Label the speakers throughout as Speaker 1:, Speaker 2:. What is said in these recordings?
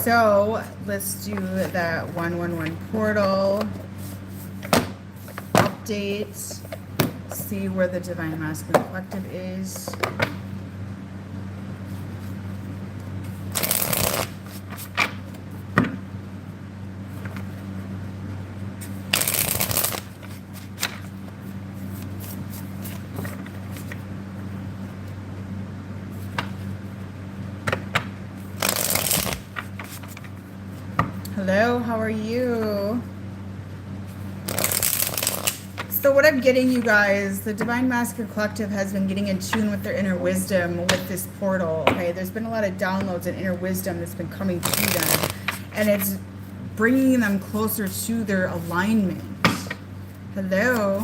Speaker 1: So let's do that 111 portal update. See where the Divine Masculine Collective is. Hello, how are you? So what I'm getting, you guys, the Divine Masculine Collective has been getting in tune with their inner wisdom with this portal, okay? There's been a lot of downloads and inner wisdom that's been coming to them, and it's bringing them closer to their alignment. Hello?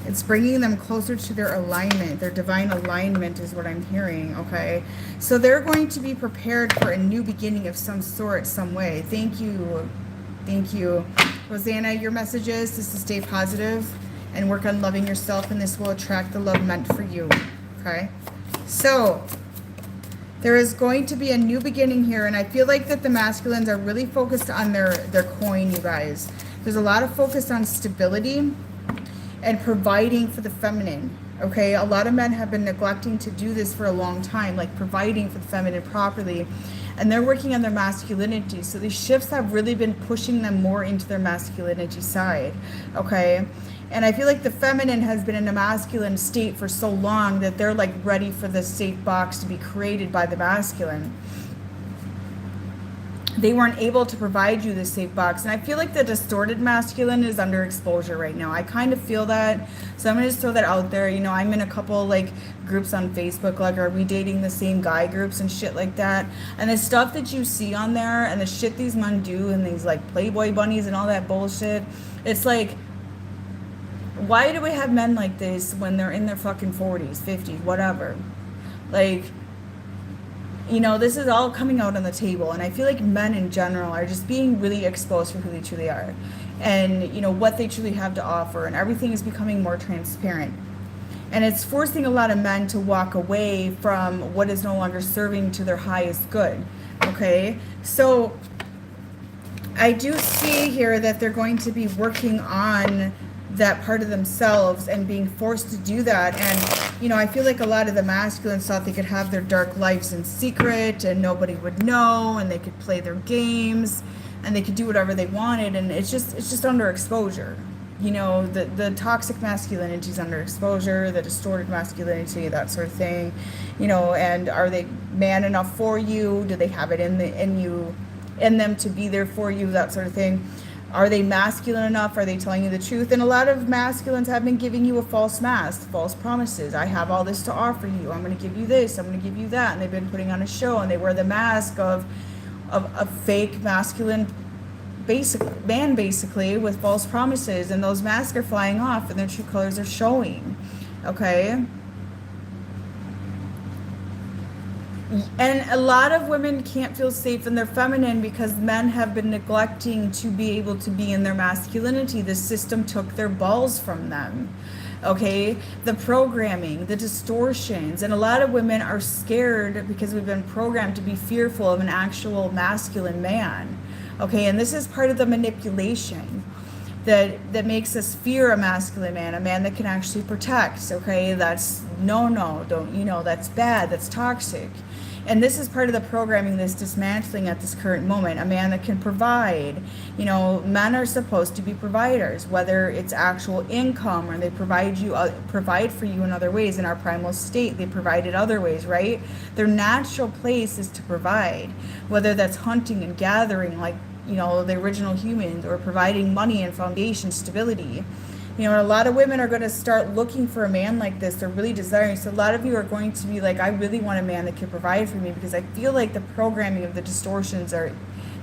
Speaker 1: It's bringing them closer to their alignment. Their divine alignment is what I'm hearing, okay? So they're going to be prepared for a new beginning of some sort, some way. Thank you. Thank you. Rosanna, your message is to stay positive and work on loving yourself, and this will attract the love meant for you, okay? So there is going to be a new beginning here, and I feel like that the masculines are really focused on their coin, you guys. There's a lot of focus on stability and providing for the feminine, okay? A lot of men have been neglecting to do this for a long time, like providing for the feminine properly, and they're working on their masculinity. So these shifts have really been pushing them more into their masculinity side, okay? And I feel like the feminine has been in a masculine state for so long that they're like ready for this safe box to be created by the masculine. They weren't able to provide you this safe box. And I feel like the distorted masculine is under exposure right now. I kind of feel that. So I'm going to just throw that out there. You know, I'm in a couple like groups on Facebook, like are we dating the same guy groups and shit like that. And the stuff that you see on there and the shit these men do and these like Playboy bunnies and all that bullshit. It's like, why do we have men like this when they're in their fucking 40s, 50s, whatever? Like, you know, this is all coming out on the table, and I feel like men in general are just being really exposed for who they truly are and, you know, what they truly have to offer, and everything is becoming more transparent. And it's forcing a lot of men to walk away from what is no longer serving to their highest good, okay? So I do see here that they're going to be working on that part of themselves and being forced to do that. And, you know, I feel like a lot of the masculines thought they could have their dark lives in secret and nobody would know, and they could play their games and they could do whatever they wanted. And it's just under exposure. You know, the toxic masculinity is under exposure, the distorted masculinity, that sort of thing. You know, and are they man enough for you? Do they have it in them to be there for you? That sort of thing. Are they masculine enough? Are they telling you the truth? And a lot of masculines have been giving you a false mask, false promises. I have all this to offer you. I'm going to give you this. I'm going to give you that. And they've been putting on a show, and they wear the mask of a fake masculine man, basically, with false promises. And those masks are flying off, and their true colors are showing. Okay? And a lot of women can't feel safe in their feminine because men have been neglecting to be able to be in their masculinity. The system took their balls from them. Okay? The programming, the distortions. And a lot of women are scared because we've been programmed to be fearful of an actual masculine man. Okay? And this is part of the manipulation that makes us fear a masculine man, a man that can actually protect. Okay? That's don't, you know, that's bad, that's toxic. And this is part of the programming that's dismantling at this current moment. A man that can provide. You know, men are supposed to be providers, whether it's actual income or they provide for you in other ways. In our primal state, they provide in other ways, right? Their natural place is to provide, whether that's hunting and gathering, like, you know, the original humans, or providing money and foundation stability. You know, a lot of women are going to start looking for a man like this. They're really desiring. So a lot of you are going to be like, I really want a man that can provide for me, because I feel like the programming of the distortions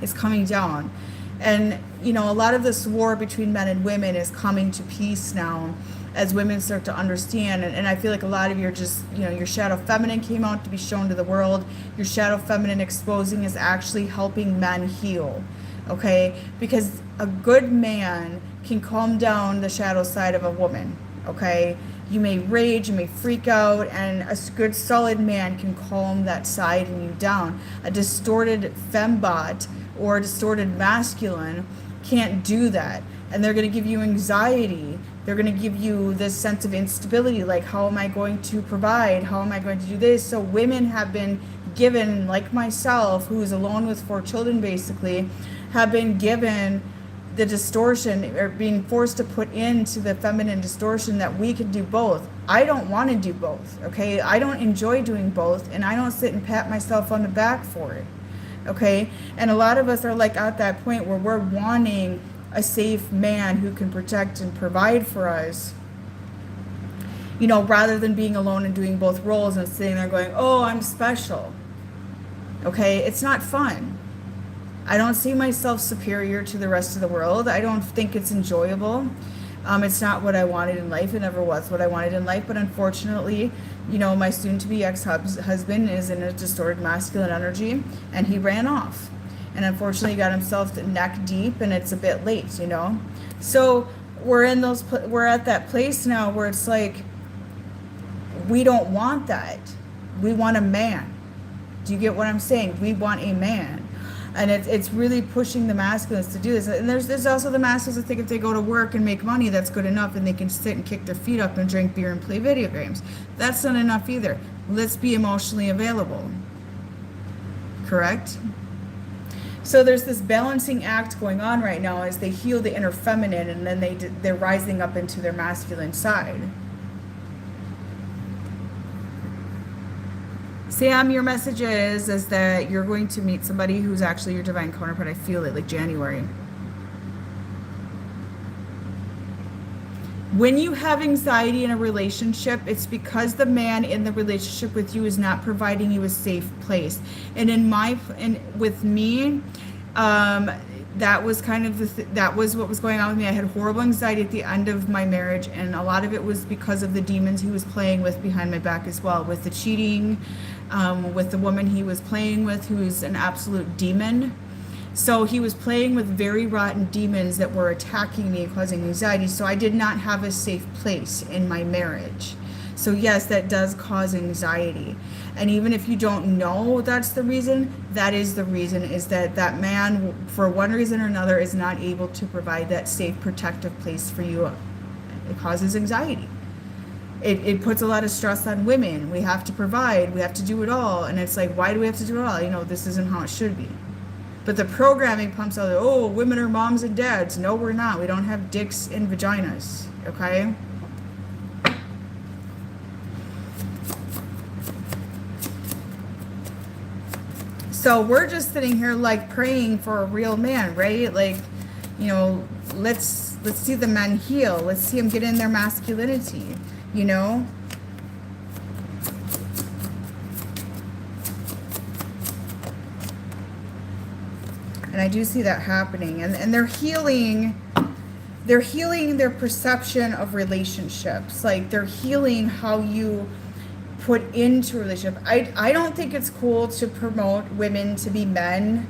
Speaker 1: is coming down. And, you know, a lot of this war between men and women is coming to peace now as women start to understand. And I feel like a lot of you are just, you know, your shadow feminine came out to be shown to the world. Your shadow feminine exposing is actually helping men heal. Okay? Because a good man can calm down the shadow side of a woman. Okay? You may rage, you may freak out, and a good solid man can calm that side in you down. A distorted fembot or a distorted masculine can't do that. And they're going to give you anxiety. They're going to give you this sense of instability, like, how am I going to provide? How am I going to do this? So women have been given, like myself, who is alone with 4 children basically, have been given the distortion, or being forced to put into the feminine distortion, that we could do both. I don't want to do both, okay? I don't enjoy doing both, and I don't sit and pat myself on the back for it, okay? And a lot of us are like at that point where we're wanting a safe man who can protect and provide for us, you know, rather than being alone and doing both roles and sitting there going, oh, I'm special, okay? It's not fun. I don't see myself superior to the rest of the world. I don't think it's enjoyable. It's not what I wanted in life. It never was what I wanted in life. But unfortunately, you know, my soon-to-be ex-husband is in a distorted masculine energy, and he ran off. And unfortunately, he got himself neck deep, and it's a bit late, you know. So we're at that place now where it's like, we don't want that. We want a man. Do you get what I'm saying? We want a man. And it's really pushing the masculines to do this. And there's also the masculines that think if they go to work and make money, that's good enough, and they can sit and kick their feet up and drink beer and play video games. That's not enough either. Let's be emotionally available. Correct? So there's this balancing act going on right now as they heal the inner feminine, and then they're rising up into their masculine side. Sam, your message is that you're going to meet somebody who's actually your divine counterpart. I feel it, like January. When you have anxiety in a relationship, it's because the man in the relationship with you is not providing you a safe place. And with me, that was kind of that was what was going on with me. I had horrible anxiety at the end of my marriage, and a lot of it was because of the demons he was playing with behind my back as well, with the cheating, with the woman he was playing with, who's an absolute demon. So he was playing with very rotten demons that were attacking me and causing anxiety. So I did not have a safe place in my marriage. So yes, that does cause anxiety. And even if you don't know that's the reason, that is the reason, is that man, for one reason or another, is not able to provide that safe, protective place for you. It causes anxiety. It puts a lot of stress on women. We have to provide. We have to do it all. And it's like, why do we have to do it all? You know, this isn't how it should be. But the programming pumps out, oh, women are moms and dads. No, we're not. We don't have dicks and vaginas, okay? So we're just sitting here like praying for a real man, right? Like, you know, let's see the men heal. Let's see them get in their masculinity, you know? And I do see that happening. And they're healing their perception of relationships. Like, they're healing how you put into a relationship. I don't think it's cool to promote women to be men.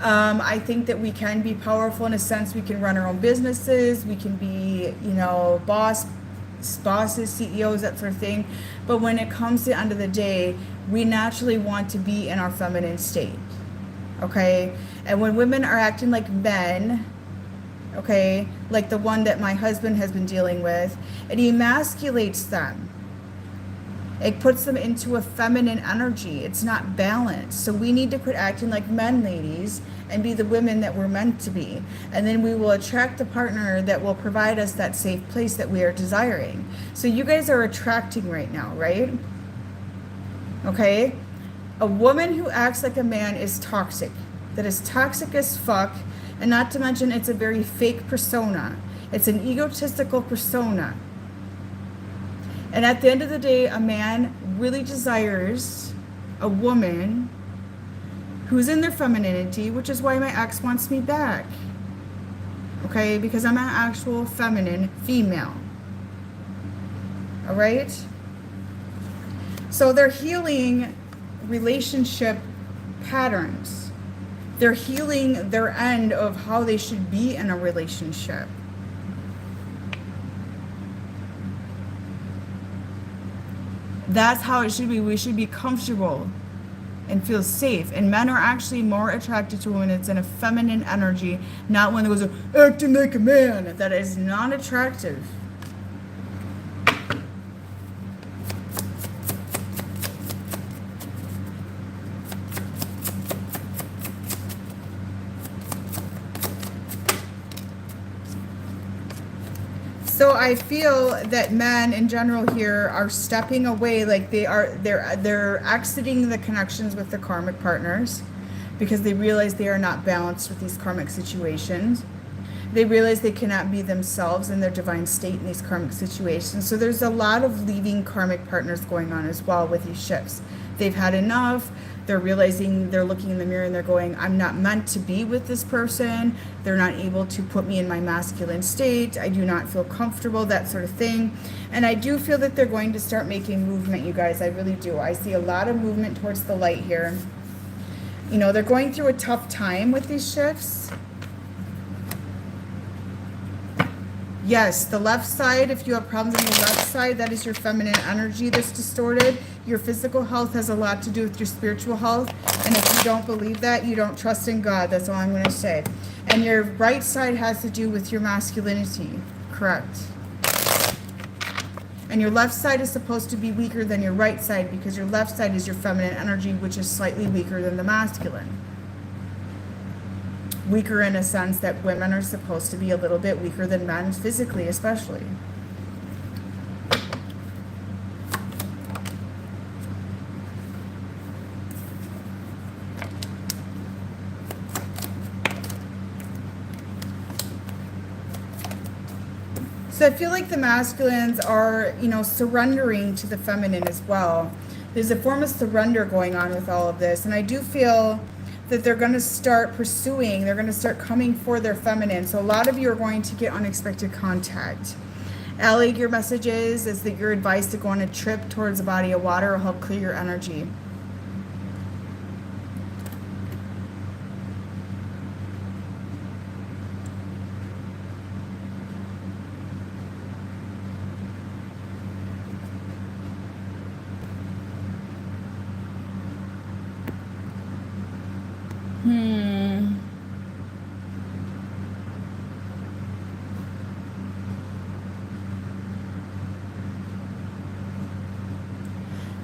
Speaker 1: I think that we can be powerful in a sense. We can run our own businesses. We can be, you know, bosses, CEOs, that sort of thing. But when it comes to the end of the day, we naturally want to be in our feminine state. Okay? And when women are acting like men, okay, like the one that my husband has been dealing with, it emasculates them. It puts them into a feminine energy. It's not balanced. So we need to quit acting like men, ladies, and be the women that we're meant to be. And then we will attract the partner that will provide us that safe place that we are desiring. So you guys are attracting right now, right? Okay? A woman who acts like a man is toxic. That is toxic as fuck. And not to mention, it's a very fake persona. It's an egotistical persona. And at the end of the day, a man really desires a woman who's in their femininity, which is why my ex wants me back. Okay? Because I'm an actual feminine female. All right? So they're healing relationship patterns. They're healing their end of how they should be in a relationship. That's how it should be. We should be comfortable and feel safe. And men are actually more attracted to women that's in a feminine energy, not one that goes acting like a man. That is not attractive. So I feel that men in general here are stepping away, like they're exiting the connections with the karmic partners because they realize they are not balanced with these karmic situations. They realize they cannot be themselves in their divine state in these karmic situations. So there's a lot of leaving karmic partners going on as well with these shifts. They've had enough. They're realizing, they're looking in the mirror and they're going, I'm not meant to be with this person. They're not able to put me in my masculine state. I do not feel comfortable, that sort of thing. And I do feel that they're going to start making movement, you guys. I really do. I see a lot of movement towards the light here. You know, they're going through a tough time with these shifts. Yes, the left side, if you have problems on the left side, that is your feminine energy that's distorted. Your physical health has a lot to do with your spiritual health. And if you don't believe that, you don't trust in God. That's all I'm going to say. And your right side has to do with your masculinity. Correct. And your left side is supposed to be weaker than your right side because your left side is your feminine energy, which is slightly weaker than the masculine. Weaker in a sense that women are supposed to be a little bit weaker than men, physically especially. So I feel like the masculines are, you know, surrendering to the feminine as well. There's a form of surrender going on with all of this. And I do feel that they're going to start pursuing, they're going to start coming for their feminine. So a lot of you are going to get unexpected contact. Allie, your message is that you're advised to go on a trip towards a body of water will help clear your energy.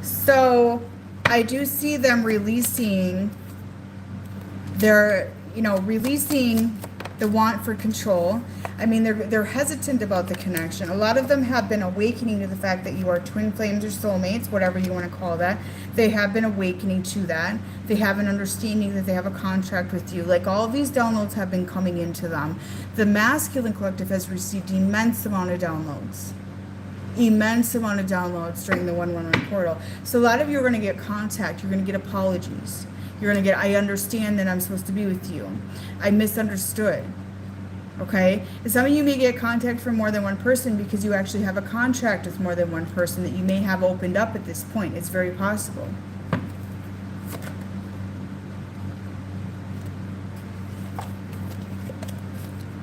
Speaker 1: So I do see them releasing releasing the want for control. I mean, they're hesitant about the connection. A lot of them have been awakening to the fact that you are twin flames or soulmates, whatever you want to call that. They have been awakening to that. They have an understanding that they have a contract with you. Like, all of these downloads have been coming into them. The masculine collective has received immense amount of downloads. Immense amount of downloads during the 111 portal. So a lot of you are going to get contact. You're going to get apologies. You're going to get, I understand that I'm supposed to be with you. I misunderstood. Okay? And some of you may get contact from more than one person because you actually have a contract with more than one person that you may have opened up at this point. It's very possible.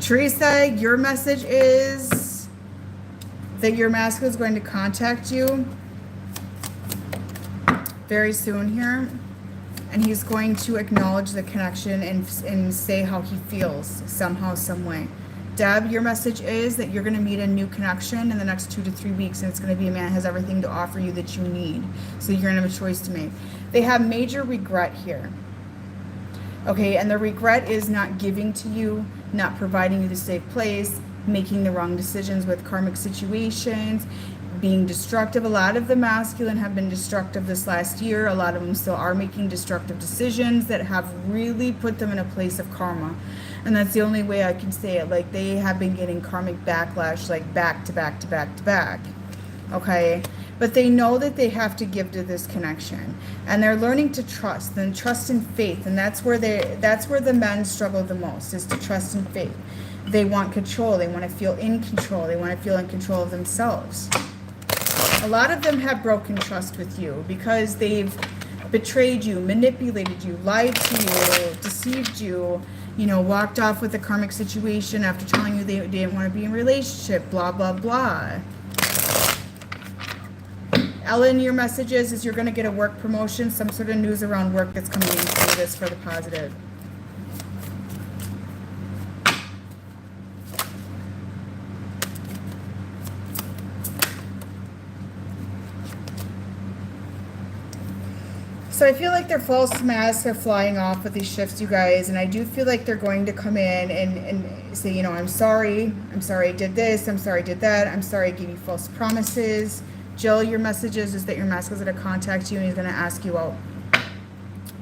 Speaker 1: Teresa, your message is that your masculine is going to contact you very soon here. And he's going to acknowledge the connection and say how he feels somehow, some way. Deb, your message is that you're going to meet a new connection in the next 2 to 3 weeks. And it's going to be a man that has everything to offer you that you need. So you're going to have a choice to make. They have major regret here. Okay, and the regret is not giving to you, not providing you the safe place, making the wrong decisions with karmic situations, being destructive. A lot of the masculine have been destructive this last year. A lot of them still are making destructive decisions that have really put them in a place of karma. And that's the only way I can say it. Like, they have been getting karmic backlash, like back to back to back to back. Okay? But they know that they have to give to this connection. And they're learning to trust, and trust and faith. And that's where the men struggle the most, is to trust and faith. They want control. They want to feel in control. They want to feel in control of themselves. A lot of them have broken trust with you because they've betrayed you, manipulated you, lied to you, deceived you, walked off with a karmic situation after telling you they didn't want to be in a relationship, blah, blah, blah. Ellen, your message is you're going to get a work promotion, some sort of news around work that's coming in for you. This for the positive. So I feel like their false masks are flying off with these shifts, you guys, and I do feel like they're going to come in and say, you know, I'm sorry I did this, I'm sorry I did that, I'm sorry I gave you false promises. Jill, your message is that your mask is going to contact you and he's going to ask you out.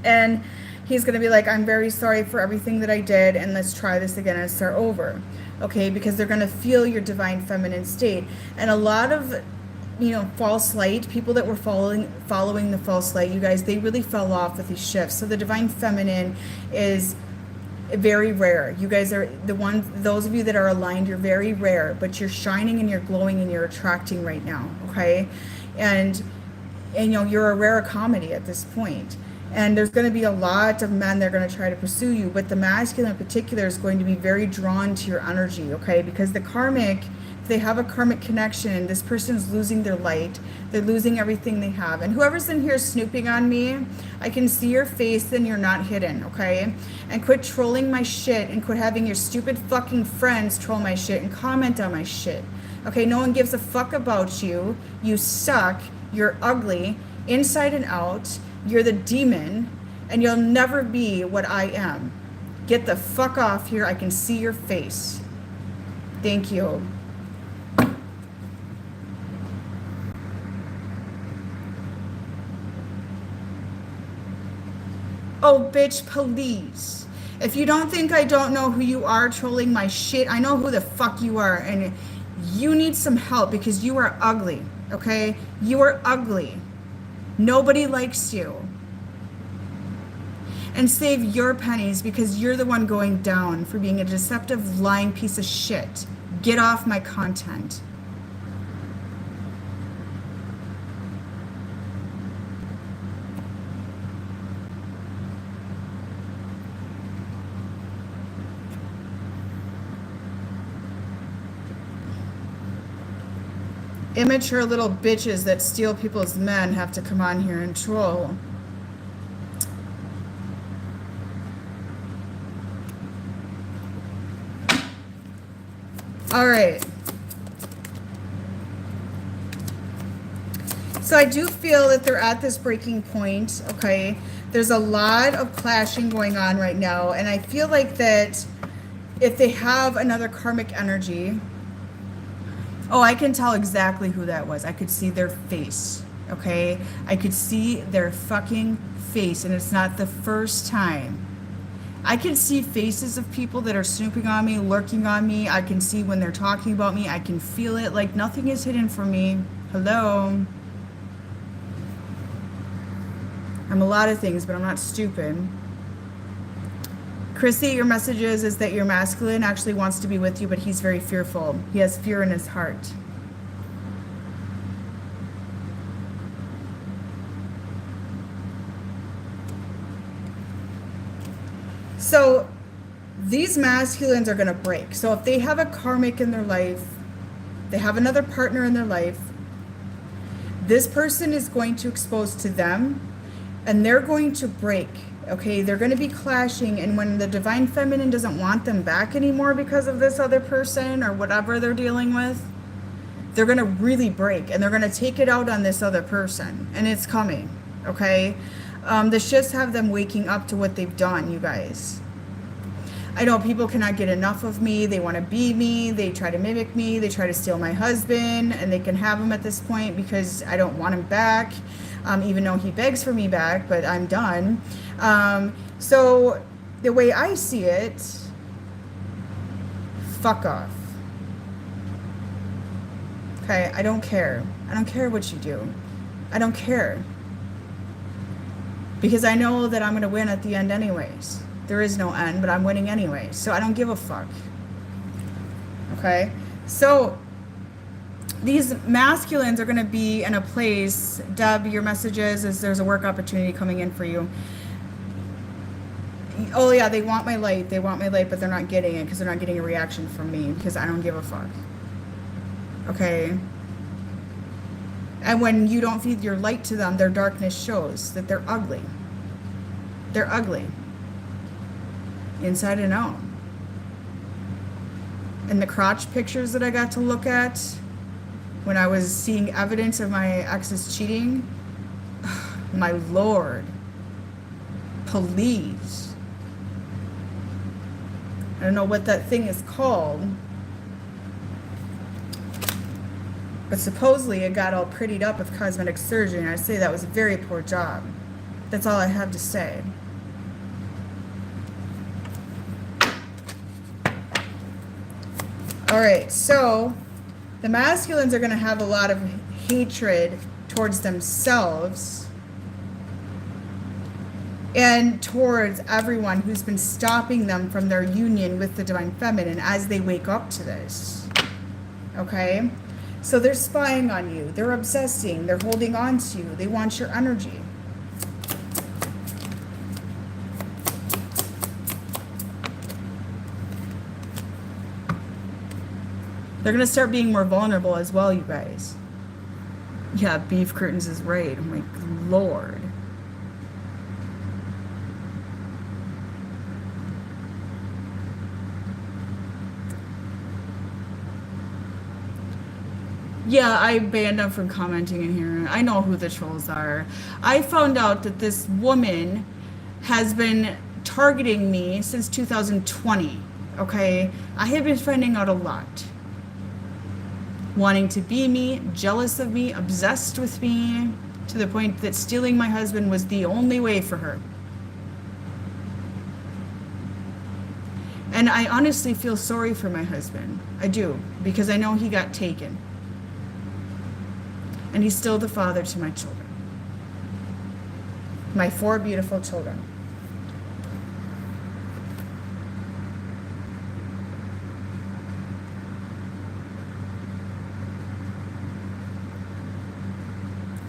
Speaker 1: And he's going to be like, I'm very sorry for everything that I did, and let's try this again and start over. Okay, because they're going to feel your divine feminine state. And a lot of, you know, false light, people that were following the false light, you guys, they really fell off with these shifts. So the divine feminine is very rare. You guys are those of you that are aligned, you're very rare, but you're shining and you're glowing and you're attracting right now. Okay. And you know, you're a rare comedy at this point. And there's going to be a lot of men that are going to try to pursue you, but the masculine in particular is going to be very drawn to your energy. Okay. Because the karmic, they have a karmic connection, this person's losing their light, they're losing everything they have. And whoever's in here snooping on me, I can see your face and you're not hidden, okay? And quit trolling my shit and quit having your stupid fucking friends troll my shit and comment on my shit. Okay, no one gives a fuck about you. You suck, you're ugly, inside and out, you're the demon, and you'll never be what I am. Get the fuck off here, I can see your face. Thank you. Oh, bitch, please. If you don't think I don't know who you are trolling my shit, I know who the fuck you are, and you need some help because you are ugly, okay? You are ugly. Nobody likes you. And save your pennies because you're the one going down for being a deceptive, lying piece of shit. Get off my content. Immature little bitches that steal people's men have to come on here and troll. All right. So I do feel that they're at this breaking point, okay? There's a lot of clashing going on right now, and I feel like that if they have another karmic energy, oh, I can tell exactly who that was. I could see their face, okay? I could see their fucking face, and it's not the first time. I can see faces of people that are snooping on me, lurking on me. I can see when they're talking about me. I can feel it. Like, nothing is hidden from me. Hello? I'm a lot of things, but I'm not stupid. Chrissy, your message is that your masculine actually wants to be with you, but he's very fearful. He has fear in his heart. So these masculines are going to break. So if they have a karmic in their life, they have another partner in their life, this person is going to expose to them, and they're going to break. Okay, they're going to be clashing, and when the divine feminine doesn't want them back anymore because of this other person or whatever they're dealing with, they're going to really break, and they're going to take it out on this other person, and it's coming, okay? The shifts have them waking up to what they've done, you guys. I know people cannot get enough of me. They want to be me. They try to mimic me. They try to steal my husband, and they can have him at this point because I don't want him back. Even though he begs for me back, but I'm done. So the way I see it, fuck off. Okay, I don't care. I don't care what you do. I don't care. Because I know that I'm going to win at the end anyways. There is no end, but I'm winning anyways. So I don't give a fuck. Okay? So these masculines are going to be in a place. Deb, your message is there's a work opportunity coming in for you. Oh yeah, they want my light. They want my light, but they're not getting it because they're not getting a reaction from me because I don't give a fuck. Okay. And when you don't feed your light to them, their darkness shows that they're ugly. They're ugly. Inside and out. And the crotch pictures that I got to look at when I was seeing evidence of my ex's cheating, my Lord, please. I don't know what that thing is called, but supposedly it got all prettied up with cosmetic surgery, and I'd say that was a very poor job. That's all I have to say. All right, so the masculines are going to have a lot of hatred towards themselves and towards everyone who's been stopping them from their union with the divine feminine as they wake up to this. Okay? So they're spying on you. They're obsessing. They're holding on to you. They want your energy. They're going to start being more vulnerable as well, you guys. Yeah, beef curtains is right. Oh my Lord. Yeah, I banned them from commenting in here. I know who the trolls are. I found out that this woman has been targeting me since 2020. Okay? I have been finding out a lot. Wanting to be me, jealous of me, obsessed with me, to the point that stealing my husband was the only way for her. And I honestly feel sorry for my husband. I do, because I know he got taken. And he's still the father to my children. My 4 beautiful children.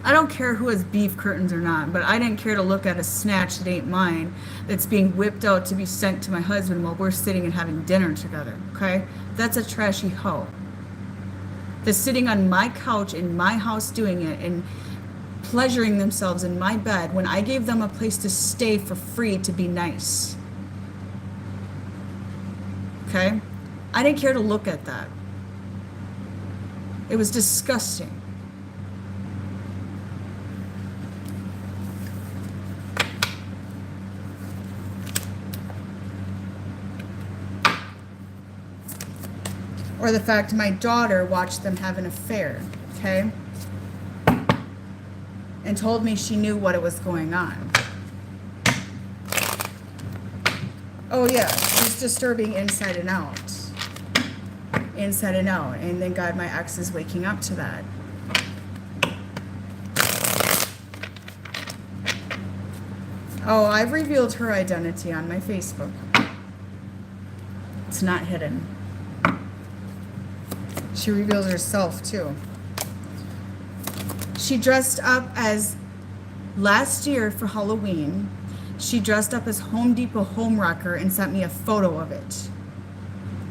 Speaker 1: I don't care who has beef curtains or not, but I didn't care to look at a snatch that ain't mine that's being whipped out to be sent to my husband while we're sitting and having dinner together, okay? That's a trashy hoe. That's sitting on my couch in my house doing it and pleasuring themselves in my bed when I gave them a place to stay for free to be nice. Okay? I didn't care to look at that. It was disgusting. Or the fact my daughter watched them have an affair, okay? And told me she knew what was going on. Oh yeah, she's disturbing inside and out. Inside and out. And thank God my ex is waking up to that. Oh, I've revealed her identity on my Facebook. It's not hidden. She reveals herself too. She dressed up as, last year for Halloween, she dressed up as Home Depot home wrecker and sent me a photo of it.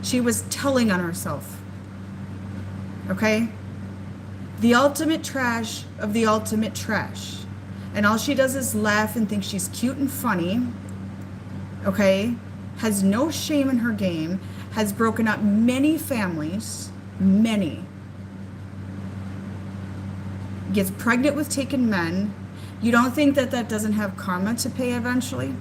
Speaker 1: She was telling on herself. Okay? The ultimate trash of the ultimate trash. And all she does is laugh and think she's cute and funny. Okay? Has no shame in her game. Has broken up many families. Many. Gets pregnant with taken men. You don't think that that doesn't have karma to pay eventually?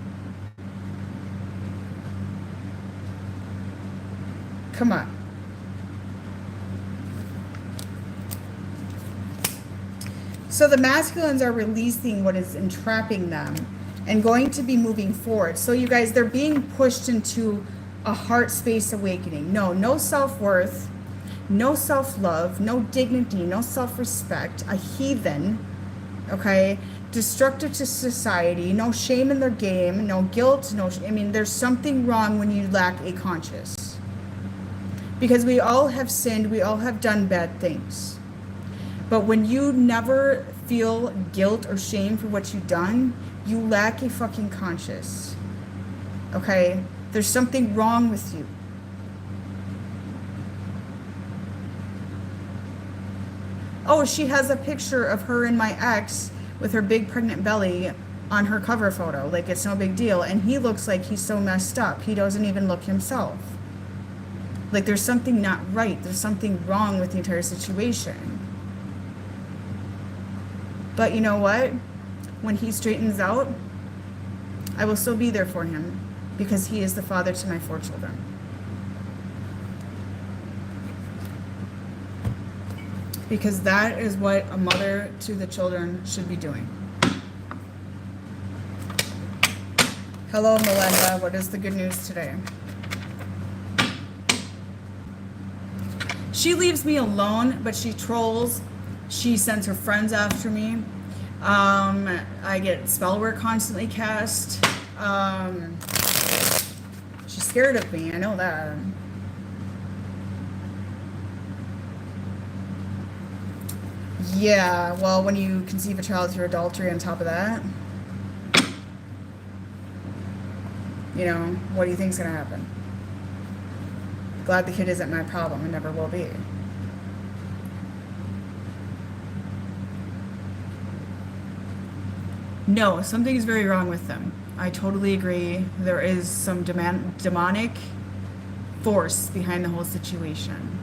Speaker 1: Come on. So the masculines are releasing what is entrapping them and going to be moving forward. So you guys, they're being pushed into a heart space awakening. No self-worth. No self-love, no dignity, no self-respect, a heathen, okay, destructive to society, no shame in their game, no guilt, I mean, there's something wrong when you lack a conscience. Because we all have sinned, we all have done bad things. But when you never feel guilt or shame for what you've done, you lack a fucking conscience, okay? There's something wrong with you. Oh, she has a picture of her and my ex with her big pregnant belly on her cover photo. Like, it's no big deal. And he looks like he's so messed up. He doesn't even look himself. Like, there's something not right. There's something wrong with the entire situation. But you know what? When he straightens out, I will still be there for him because he is the father to my 4 children. Because that is what a mother to the children should be doing. Hello, Melinda. What is the good news today? She leaves me alone, but she trolls. She sends her friends after me. I get spell work constantly cast. She's scared of me. I know that. Yeah, well, when you conceive a child through adultery on top of that, you know, what do you think's gonna happen? Glad the kid isn't my problem and never will be. No, something is very wrong with them. I totally agree. There is some demonic force behind the whole situation.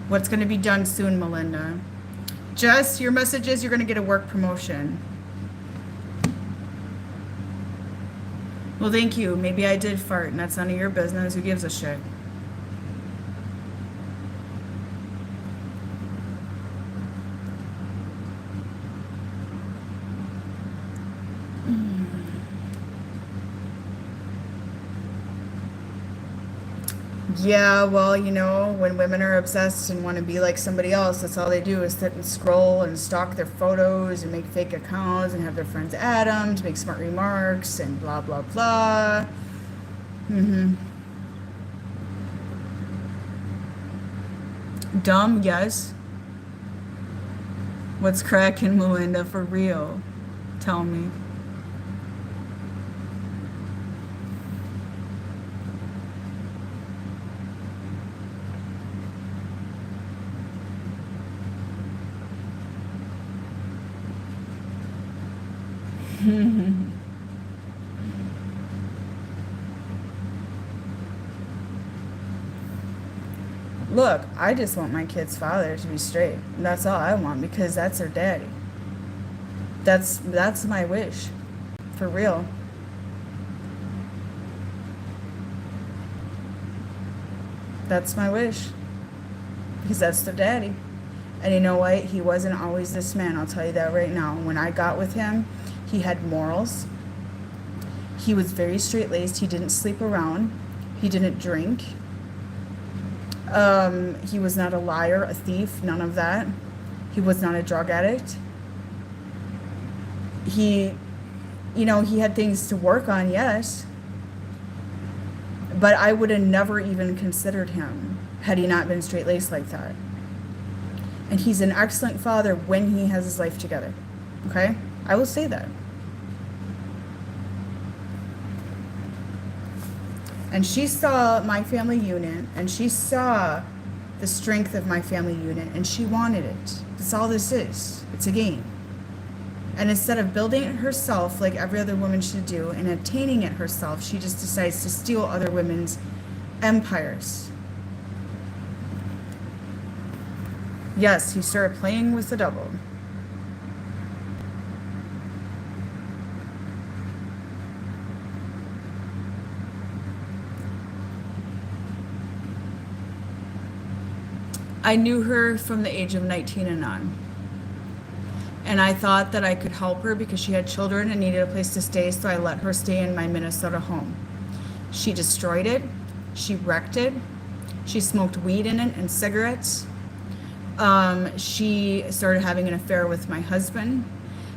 Speaker 1: What's going to be done soon, Melinda? Jess, your message is you're going to get a work promotion. Well, thank you. Maybe I did fart, and that's none of your business. Who gives a shit? Yeah, well, you know, when women are obsessed and want to be like somebody else, that's all they do is sit and scroll and stalk their photos and make fake accounts and have their friends add them to make smart remarks and blah, blah, blah. Dumb, yes. What's cracking, Melinda, for real? Tell me. Look, I just want my kid's father to be straight. That's all I want because that's their daddy. That's my wish. For real. That's my wish. Because that's their daddy. And you know what? He wasn't always this man, I'll tell you that right now. When I got with him, he had morals. He was very straight-laced. He didn't sleep around. He didn't drink. He was not a liar, a thief, none of that. He was not a drug addict. He, you know, he had things to work on, yes. But I would have never even considered him had he not been straight-laced like that. And he's an excellent father when he has his life together. Okay? I will say that. And she saw my family unit, and she saw the strength of my family unit, and she wanted it. That's all this is. It's a game. And instead of building it herself like every other woman should do and attaining it herself, she just decides to steal other women's empires. Yes, he started playing with the devil. I knew her from the age of 19 and on. And I thought that I could help her because she had children and needed a place to stay, so I let her stay in my Minnesota home. She destroyed it. She wrecked it. She smoked weed in it and cigarettes. She started having an affair with my husband.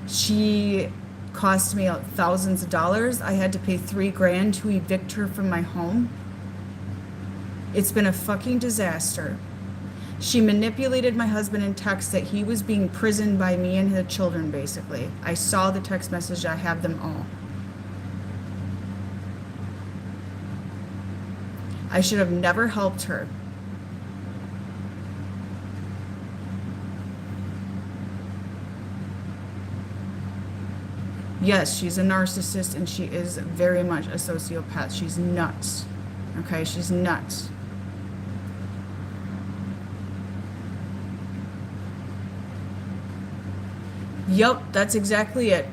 Speaker 1: She cost me thousands of dollars. I had to pay $3,000 to evict her from my home. It's been a fucking disaster. She manipulated my husband in text that he was being prisoned by me and the children, basically. I saw the text message. I have them all. I should have never helped her. Yes, she's a narcissist and she is very much a sociopath. She's nuts. Okay, she's nuts. Yep, that's exactly it.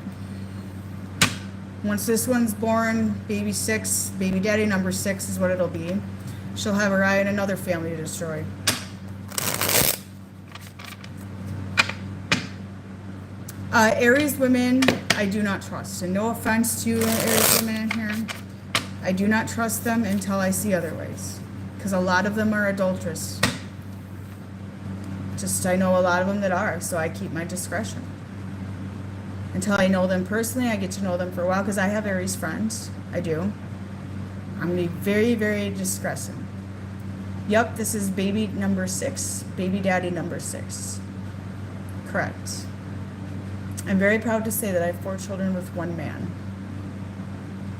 Speaker 1: Once this one's born, baby 6, baby daddy number 6 is what it'll be. She'll have her eye on another family to destroy. Aries women, I do not trust. And no offense to Aries women in here. I do not trust them until I see otherwise. Because a lot of them are adulterous. I know a lot of them that are, so I keep my discretion. Until I know them personally, I get to know them for a while, because I have Aries friends. I do. I'm going to be very, very discretion. Yep, this is baby number 6. Baby daddy number 6. Correct. I'm very proud to say that I have 4 children with 1 man.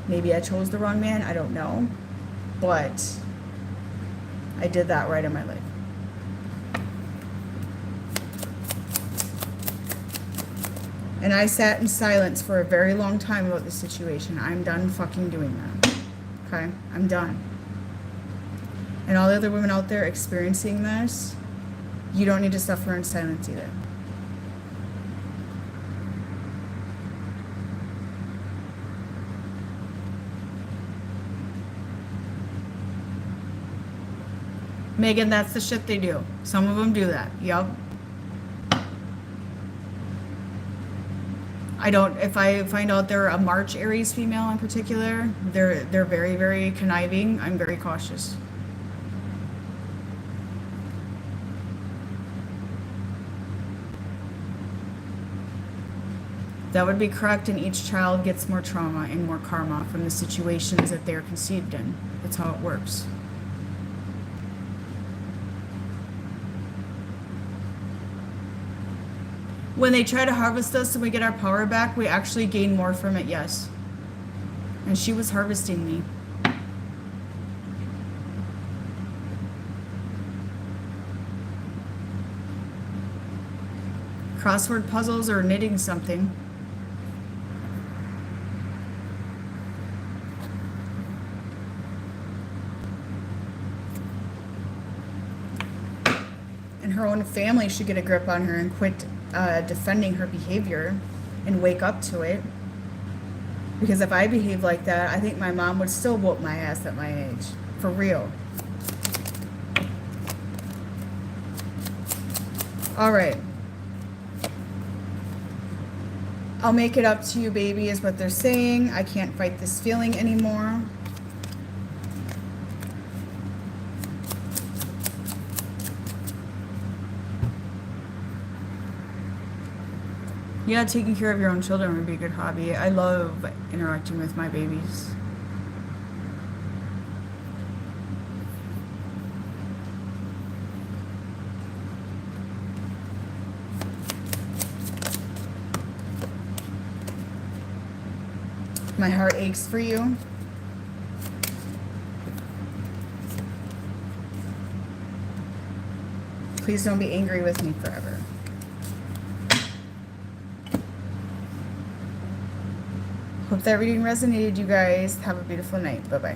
Speaker 1: Maybe I chose the wrong man, I don't know. But I did that right in my life. And I sat in silence for a very long time about this situation. I'm done fucking doing that. Okay? I'm done. And all the other women out there experiencing this, you don't need to suffer in silence either. Megan, that's the shit they do. Some of them do that. Yup. If I find out they're a March Aries female in particular, they're very, very conniving, I'm very cautious. That would be correct, and each child gets more trauma and more karma from the situations that they're conceived in. That's how it works. When they try to harvest us and we get our power back, we actually gain more from it, yes. And she was harvesting me. Crossword puzzles or knitting something. And her own family should get a grip on her and quit defending her behavior and wake up to it. Because if I behave like that, I think my mom would still whoop my ass at my age. For real. All right. I'll make it up to you, baby, is what they're saying. I can't fight this feeling anymore. Yeah, taking care of your own children would be a good hobby. I love interacting with my babies. My heart aches for you. Please don't be angry with me forever. Hope that reading resonated, you guys. Have a beautiful night. Bye-bye.